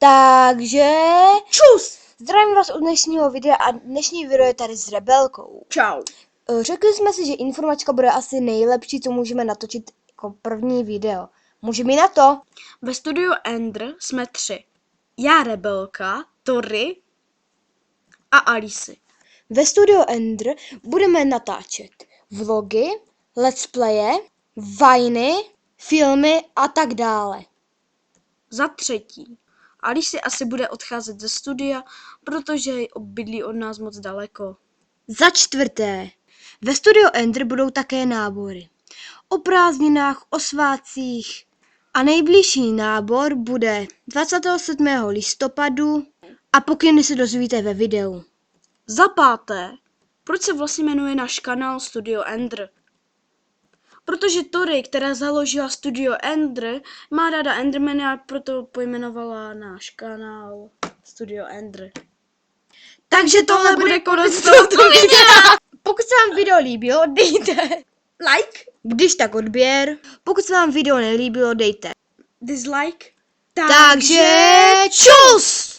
Takže Čus! zdravím vás od dnešního videa a dnešní video je tady s Rebelkou. Čau. Řekli jsme si, že informačka bude asi nejlepší, co můžeme natočit jako první video. Můžeme na to? Ve studiu Ender jsme 3. Já Rebelka, Tori a Alici. Ve studiu Ender budeme natáčet vlogy, let's playe, viny, filmy a tak dále. Za 3. Alici asi bude odcházet ze studia, protože bydlí od nás moc daleko. Za 4. Ve studiu Ender budou také nábory. O prázdninách, o svátcích a nejbližší nábor bude 27. listopadu a pokyny se dozvíte ve videu. Za 5. Proč se vlastně jmenuje náš kanál Studio Ender? Protože Tori, která založila Studio Ender, má ráda Endermany a proto pojmenovala náš kanál Studio Ender. Takže tohle bude konec tohoto videa. Pokud se vám video líbilo, dejte Like, když tak odběr. Pokud se vám video nelíbilo, dejte dislike. Takže čus!